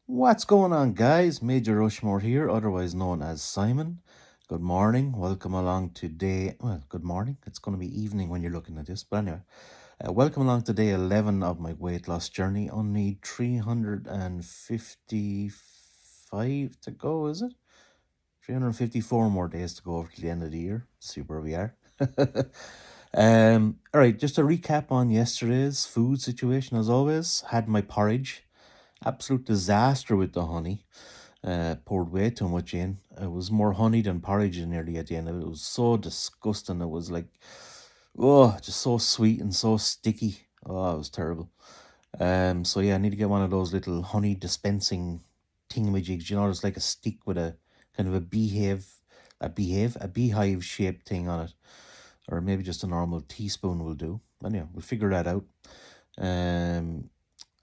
What's going on, guys? MajorRushMore here, otherwise known as Simon. Good morning. Welcome along today. Well, good morning. It's going to be evening when you're looking at this, but anyway. Welcome along to day 11 of my weight loss journey. Only 355 to go, is it? 354 more days to go over to the end of the year. See where we are. All right, just a recap on yesterday's food situation as always. Had my porridge. Absolute disaster with the honey. Poured way too much in. It was more honey than porridge nearly at the end of it. It was so disgusting. It was like, oh, just so sweet and so sticky. Oh, it was terrible. So yeah, I need to get one of those little honey dispensing thingamajigs. You know, it's like a stick with a kind of a beehive shaped thing on it, or maybe just a normal teaspoon will do. Anyway, we'll figure that out. Um,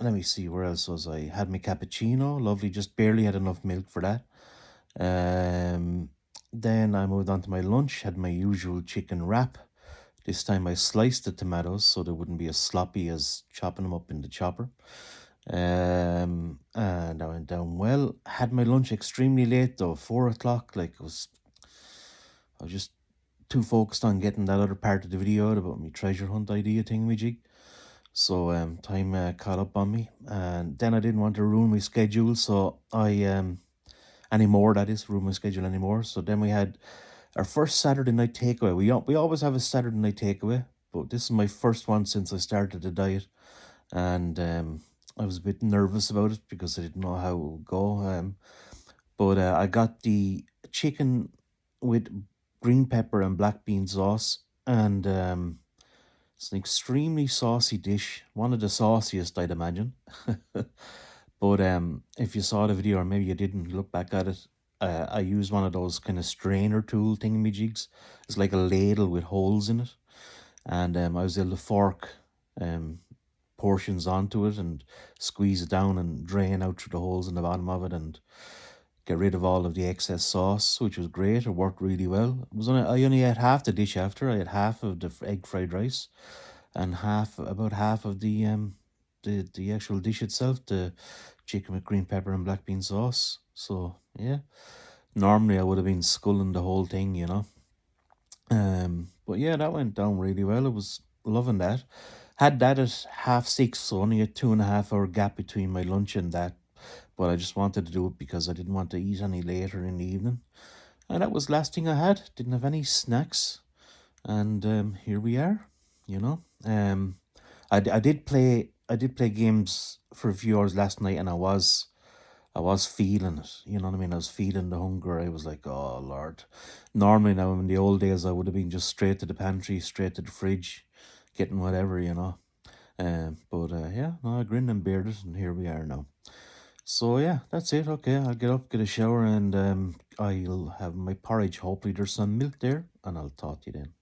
Let me see, where else was I? Had my cappuccino, lovely, just barely had enough milk for that. Then I moved on to my lunch, had my usual chicken wrap. This time I sliced the tomatoes so they wouldn't be as sloppy as chopping them up in the chopper. And I went down well. Had my lunch extremely late though, 4 o'clock. I was just too focused on getting that other part of the video out about my treasure hunt idea thingamajig. So time caught up on me, and then I didn't want to ruin my schedule, so ruin my schedule anymore. So then we had our first Saturday night takeaway. We always have a Saturday night takeaway, but this is my first one since I started the diet, and I was a bit nervous about it because I didn't know how it would go. But I got the chicken with green pepper and black bean sauce, and it's an extremely saucy dish, one of the sauciest, I'd imagine. But if you saw the video, or maybe you didn't, look back at it. I used one of those kind of strainer tool thingamajigs. It's like a ladle with holes in it, and I was able to fork portions onto it and squeeze it down and drain out through the holes in the bottom of it and get rid of all of the excess sauce, which was great. It worked really well. I only had half the dish after. I had half of the egg fried rice and about half of the actual dish itself, the chicken with green pepper and black bean sauce. So yeah, normally I would have been sculling the whole thing, you know. But yeah, that went down really well. I was loving that. Had that at 6:30, so only a 2.5 hour gap between my lunch and that. But I just wanted to do it because I didn't want to eat any later in the evening. And that was the last thing I had. Didn't have any snacks. And here we are, you know. I did play games for a few hours last night, and I was feeling it. You know what I mean? I was feeling the hunger. I was like, oh Lord. Normally now in the old days I would have been just straight to the pantry, straight to the fridge, getting whatever, you know. But yeah, no, I grinned and bearded, and here we are now. So yeah, that's it. Okay, I'll get up, get a shower, and I'll have my porridge. Hopefully there's some milk there, and I'll talk to you then.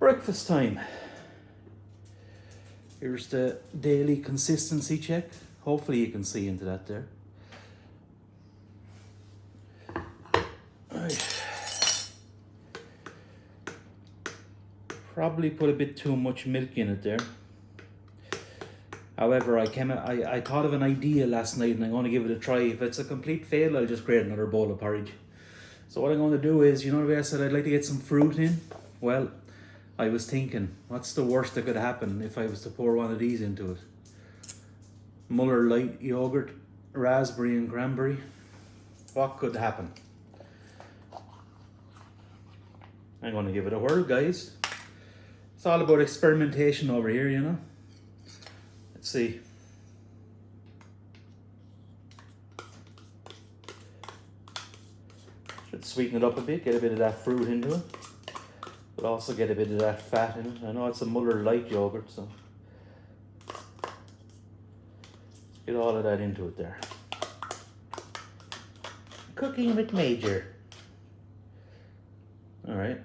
Breakfast time. Here's the daily consistency check. Hopefully you can see into that there. Right. Probably put a bit too much milk in it there. However, I thought of an idea last night and I'm going to give it a try. If it's a complete fail, I'll just create another bowl of porridge. So what I'm going to do is, you know the way I said I'd like to get some fruit in? Well, I was thinking, what's the worst that could happen if I was to pour one of these into it? Muller light yogurt, raspberry and cranberry. What could happen? I'm going to give it a whirl, guys. It's all about experimentation over here, you know. Let's see. Should sweeten it up a bit, get a bit of that fruit into it. But also get a bit of that fat in it. I know it's a Muller light yogurt, so get all of that into it there. Cooking with Major. Alright.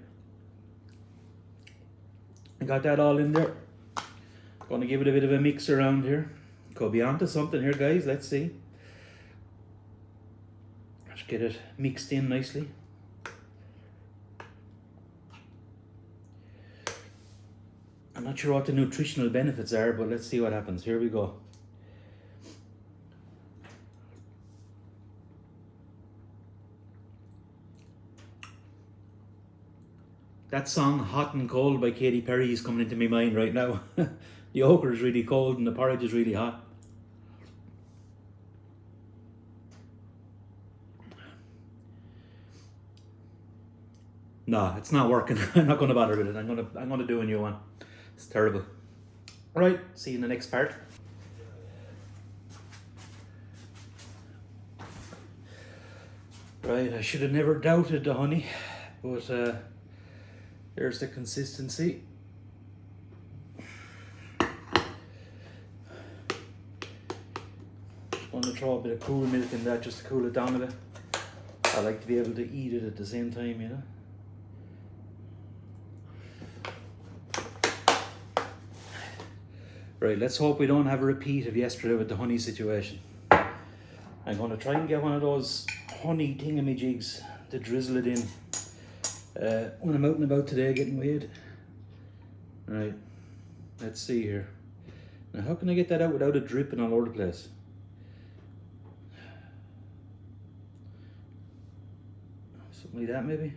I got that all in there. Going to give it a bit of a mix around here. Could be onto something here, guys. Let's see. Let's get it mixed in nicely. I'm not sure what the nutritional benefits are, but let's see what happens. Here we go. That song Hot and Cold by Katy Perry is coming into my mind right now. The ochre is really cold and the porridge is really hot. No, it's not working. I'm not going to bother with it. I'm going to do a new one. It's terrible. Right, see you in the next part. Right, I should have never doubted the honey, but there's the consistency. Just want to throw a bit of cool milk in that just to cool it down a bit. I like to be able to eat it at the same time, you know. Right, let's hope we don't have a repeat of yesterday with the honey situation. I'm going to try and get one of those honey thingamajigs to drizzle it in when I'm out and about today getting weighed. Right, let's see here. Now, how can I get that out without it dripping all over the place? Something like that, maybe?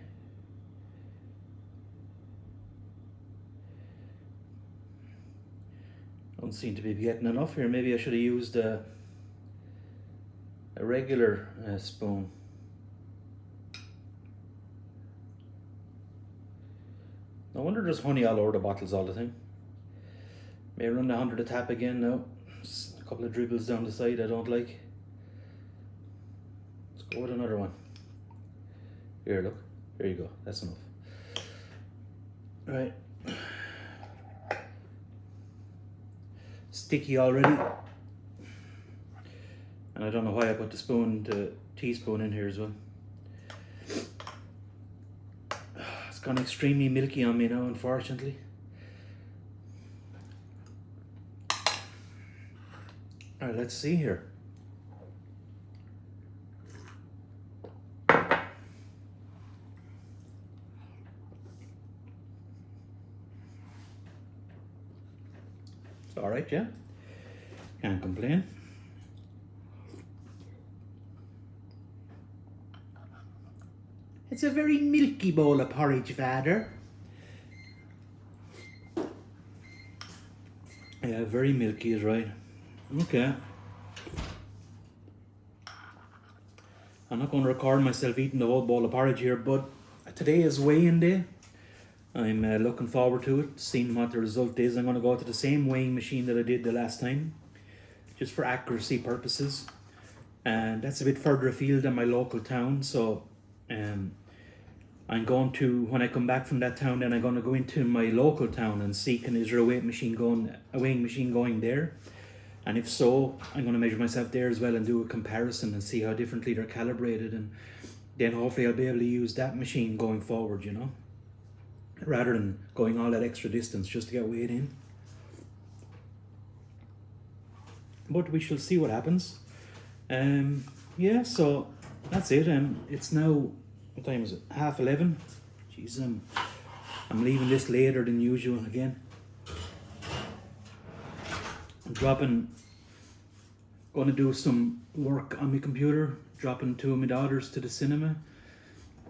Don't seem to be getting enough here. Maybe I should have used a regular spoon. No wonder there's honey all over the bottles all the time. May run down under the tap again now. Just a couple of dribbles down the side I don't like. Let's go with another one. Here, look. There you go. That's enough. Right. Sticky already. And I don't know why I put the teaspoon in here as well. It's gone extremely milky on me now, unfortunately. Alright, let's see here. It's alright, yeah. Can't complain. It's a very milky bowl of porridge, Vader. Yeah, very milky is right. Okay. I'm not going to record myself eating the whole bowl of porridge here, but today is weighing day. I'm looking forward to it, seeing what the result is. I'm going to go to the same weighing machine that I did the last time, just for accuracy purposes. And that's a bit further afield than my local town, so I'm going to, when I come back from that town, then I'm going to go into my local town and see is there a weighing machine going there. And if so, I'm going to measure myself there as well and do a comparison and see how differently they're calibrated, and then hopefully I'll be able to use that machine going forward, you know. rather than going all that extra distance just to get weighed in. But we shall see what happens. Yeah, so that's it. It's now, what time is it? 11:30. Jeez, I'm leaving this later than usual again. I'm going to do some work on my computer, dropping 2 of my daughters to the cinema.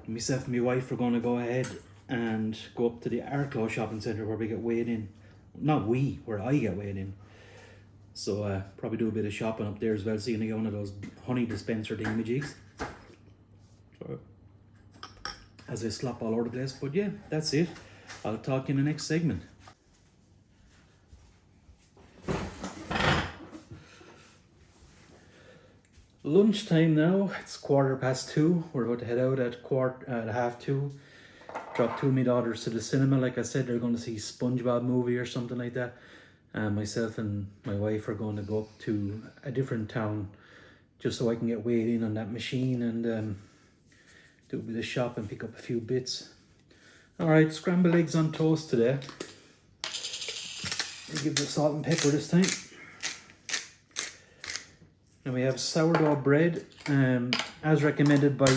Myself and my wife are going to go ahead and go up to the Arklow shopping centre where we get weighed in. Not we, where I get weighed in. So probably do a bit of shopping up there as well, so you're going to get one of those honey dispenser thingamajigs. As I slop all over the place. But yeah, that's it. I'll talk in the next segment. Lunchtime now. It's 2:15. We're about to head out at 2:30. Drop 2 of my daughters to the cinema. Like I said, they're going to see SpongeBob movie or something like that. Myself and my wife are going to go up to a different town just so I can get weighed in on that machine and do a bit of shop and pick up a few bits. Alright, scrambled eggs on toast today. I'll give it salt and pepper this time. And we have sourdough bread, as recommended by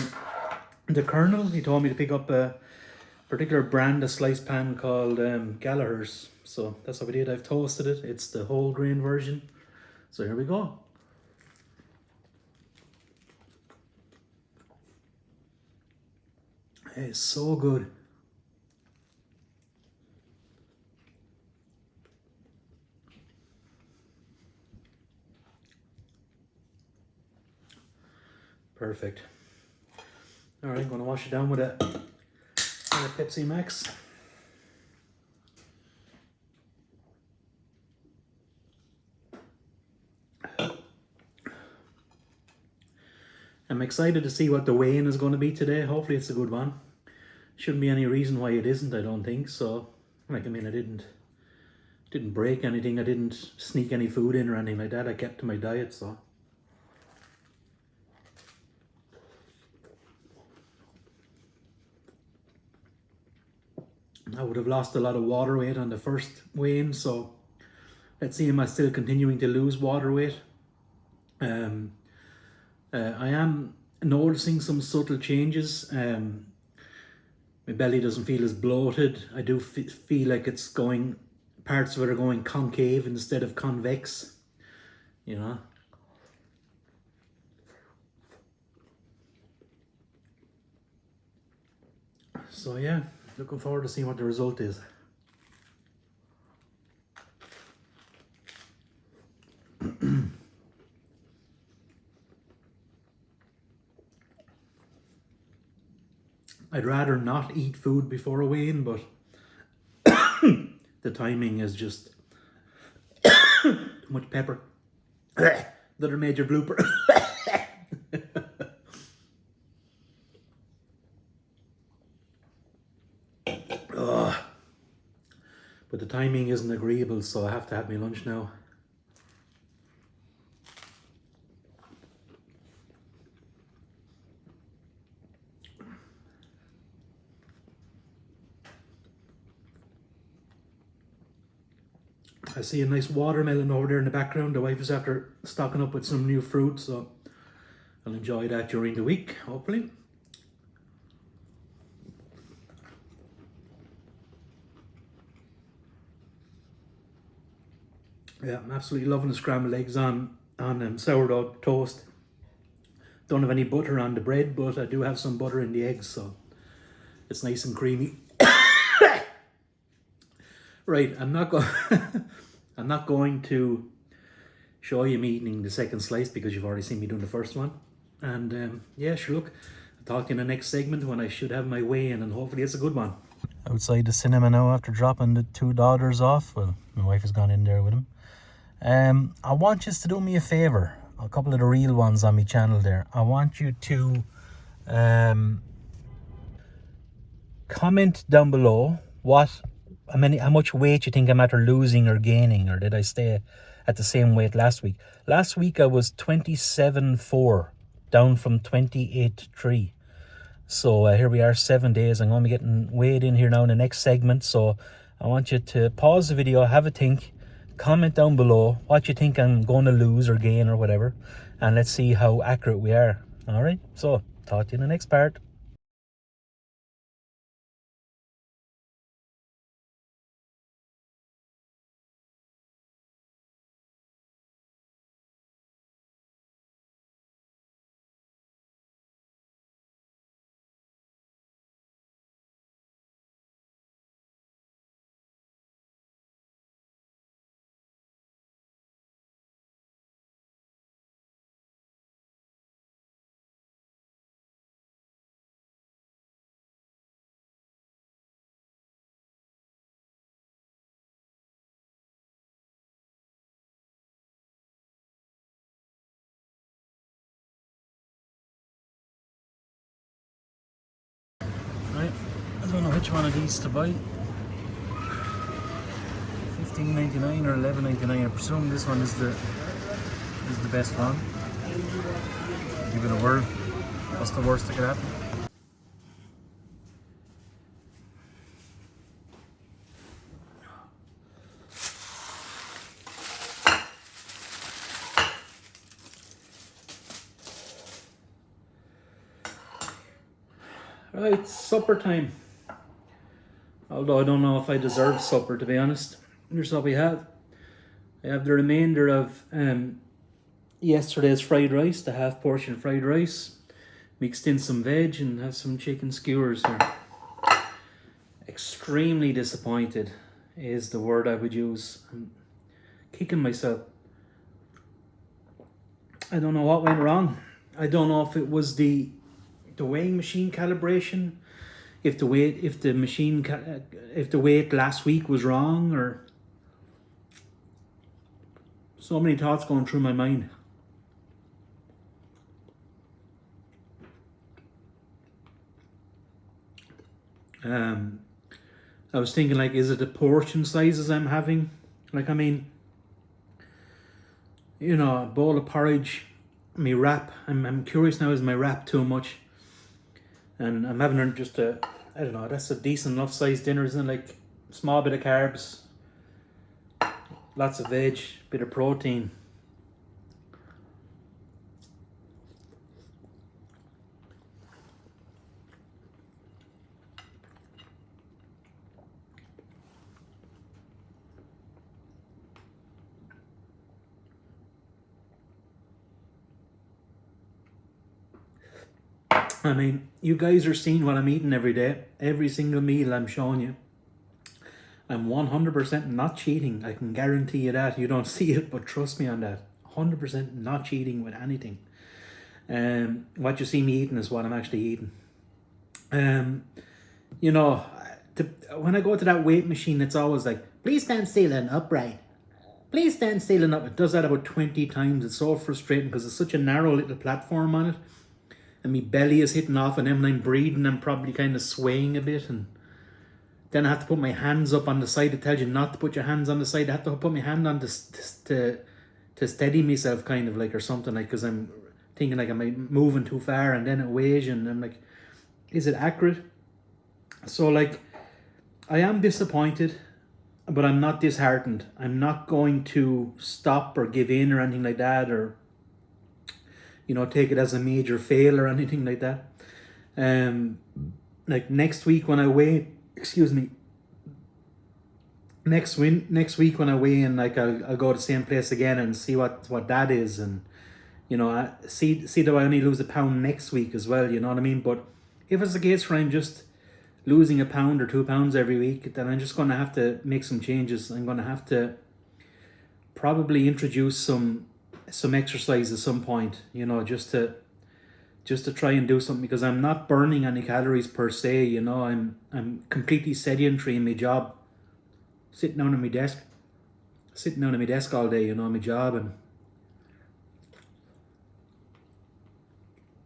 the Colonel. He told me to pick up a particular brand of sliced pan called Gallagher's. So that's what we did. I've toasted it. It's the whole grain version. So here we go. It's so good. Perfect. All right, I'm going to wash it down with a Pepsi Max. I'm excited to see what the weigh-in is going to be today. Hopefully it's a good one. Shouldn't be any reason why it isn't, I don't think. So, like, I mean, I didn't break anything. I didn't sneak any food in or anything like that. I kept to my diet, so. I would have lost a lot of water weight on the first weigh-in, so let's see, am I still continuing to lose water weight? I am noticing some subtle changes. My belly doesn't feel as bloated. I do feel like it's going, parts of it are going concave instead of convex, you know. So yeah, looking forward to seeing what the result is. I'd rather not eat food before a weigh-in, but the timing is just too much pepper. Another major blooper. But the timing isn't agreeable, so I have to have my lunch now. I see a nice watermelon over there in the background. The wife is after stocking up with some new fruit, so I'll enjoy that during the week, hopefully. Yeah, I'm absolutely loving the scrambled eggs on sourdough toast. Don't have any butter on the bread, but I do have some butter in the eggs, so it's nice and creamy. Right, I'm not going to show you me eating the second slice because you've already seen me doing the first one. And yeah, sure, look, I'll talk in the next segment when I should have my weigh-in, and hopefully it's a good one. Outside the cinema now after dropping the 2 daughters off. Well, my wife has gone in there with him. I want you to do me a favour. A couple of the real ones on my channel there. I want you to comment down below how much weight you think I'm after losing or gaining, or did I stay at the same weight last week? Last week I was 27.4, down from 28.3. So here we are, 7 days. I'm going to be getting weighed in here now in the next segment. So I want you to pause the video, have a think, comment down below what you think I'm going to lose or gain or whatever. And let's see how accurate we are. All right, so talk to you in the next part. Right, I don't know which one of these to buy. $15.99 or $11.99. I presume this one is the best one. Give it a whirl. What's the worst that could happen? Right, supper time. Although I don't know if I deserve supper, to be honest. Here's what we have. I have the remainder of yesterday's fried rice, the half portion fried rice, mixed in some veg, and have some chicken skewers here. Extremely disappointed is the word I would use. I'm kicking myself. I don't know what went wrong. I don't know if it was the weighing machine calibration, if the weight last week was wrong, or so many thoughts going through my mind. I was thinking, like, is it the portion sizes I'm having? Like, I mean, you know, a bowl of porridge, my wrap. I'm curious now, is my wrap too much? And I'm having just I don't know, that's a decent enough sized dinner, isn't it? Like, small bit of carbs, lots of veg, bit of protein. I mean, you guys are seeing what I'm eating every day. Every single meal I'm showing you. I'm 100% not cheating. I can guarantee you that. You don't see it, but trust me on that. 100% not cheating with anything. What you see me eating is what I'm actually eating. You know, when I go to that weight machine, it's always like, please stand still and upright. Please stand still and up. It does that about 20 times. It's so frustrating because it's such a narrow little platform on it. And my belly is hitting off, and then when I'm breathing, I'm probably kind of swaying a bit, and then I have to put my hands up on the side. It tells you not to put your hands on the side. I have to put my hand on to steady myself, kind of like, or something, like, because I'm thinking like I'm moving too far, and then it weighs you, and I'm like, is it accurate? So, like, I am disappointed, but I'm not disheartened. I'm not going to stop or give in or anything like that, or, you know, take it as a major fail or anything like that. Like, next week when I weigh, next week when I weigh in, like, I'll go to the same place again and see what that is, and, you know, I see that I only lose a pound next week as well, you know what I mean? But if it's the case where I'm just losing a pound or 2 pounds every week, then I'm just going to have to make some changes. I'm going to have to probably introduce some exercise at some point, you know, just to try and do something, because I'm not burning any calories per se, you know. I'm completely sedentary in my job, sitting down at my desk all day, you know, my job. And,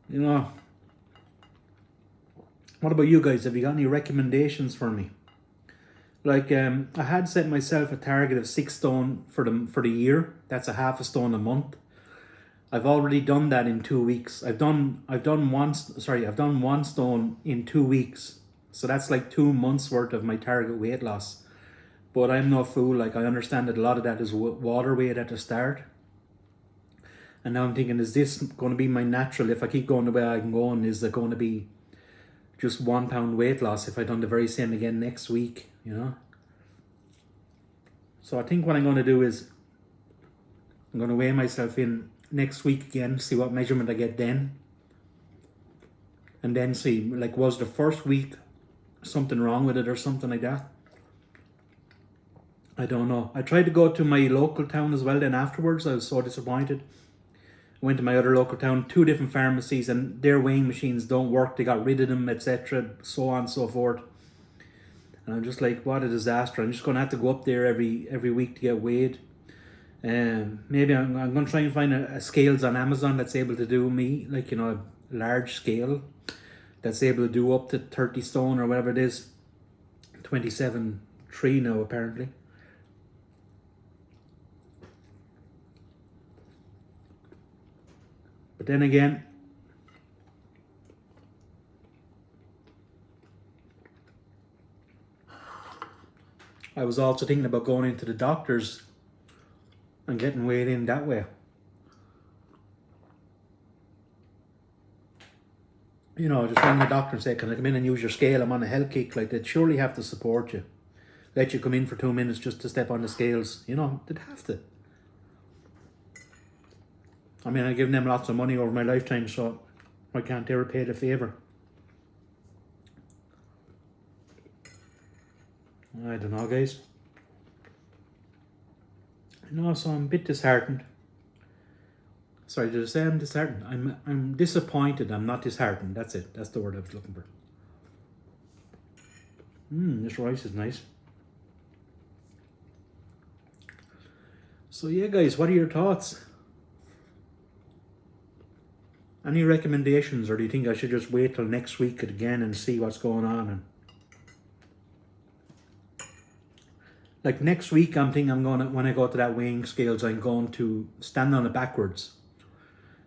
you know, what about you guys? Have you got any recommendations for me? Like, I had set myself a target of 6 stone for the year. That's a half a stone a month. I've already done that in 2 weeks. I've done one stone in 2 weeks. So that's like 2 months worth of my target weight loss. But I'm no fool. Like, I understand that a lot of that is water weight at the start. And now I'm thinking, is this going to be my natural? If I keep going the way I'm going, is it going to be just 1 pound weight loss if I done the very same again next week, you know? So I think what I'm going to do is I'm going to weigh myself in next week again, see what measurement I get then. And then see, like, was the first week something wrong with it or something like that? I don't know. I tried to go to my local town as well then afterwards. I was so disappointed. I went to my other local town, 2 different pharmacies, and their weighing machines don't work. They got rid of them, etc. So on and so forth. And I'm just like, what a disaster. I'm just going to have to go up there every week to get weighed. Maybe I'm going to try and find a scales on Amazon that's able to do me, like, you know, a large scale that's able to do up to 30 stone or whatever it is. 27.3 now apparently. But then again, I was also thinking about going into the doctors and getting weighed in that way. You know, just ring the doctor and say, can I come in and use your scale? I'm on a health kick. Like, they'd surely have to support you. Let you come in for 2 minutes just to step on the scales. You know, they'd have to. I mean, I've given them lots of money over my lifetime, so why can't they repay the favour? I don't know, guys. You know, so I'm a bit disheartened. Sorry, did I say I'm disheartened? I'm disappointed. I'm not disheartened. That's it. That's the word I was looking for. This rice is nice. So yeah, guys, what are your thoughts? Any recommendations, or do you think I should just wait till next week again and see what's going on? And like next week, I'm thinking when I go to that weighing scales, I'm going to stand on it backwards.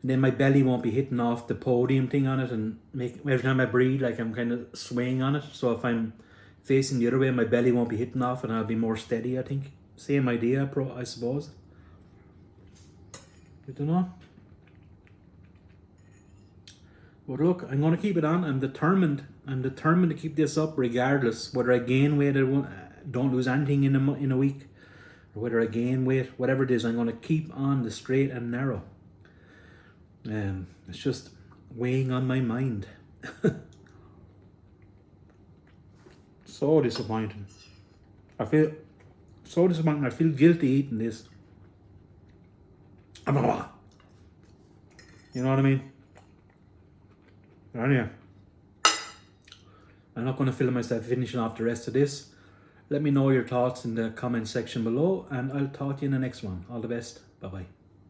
And then my belly won't be hitting off the podium thing on it, and every time I breathe, like, I'm kind of swaying on it. So if I'm facing the other way, my belly won't be hitting off and I'll be more steady, I think. Same idea, I suppose. I don't know. But look, I'm going to keep it on. I'm determined to keep this up regardless. Whether I gain weight or don't lose anything in a week, or whether I gain weight, whatever it is, I'm going to keep on the straight and narrow. It's just weighing on my mind. So disappointing. I feel so disappointed. I feel guilty eating this. You know what I mean? Anyway, I'm not going to film myself finishing off the rest of this. Let me know your thoughts in the comment section below, and I'll talk to you in the next one. All the best. Bye-bye.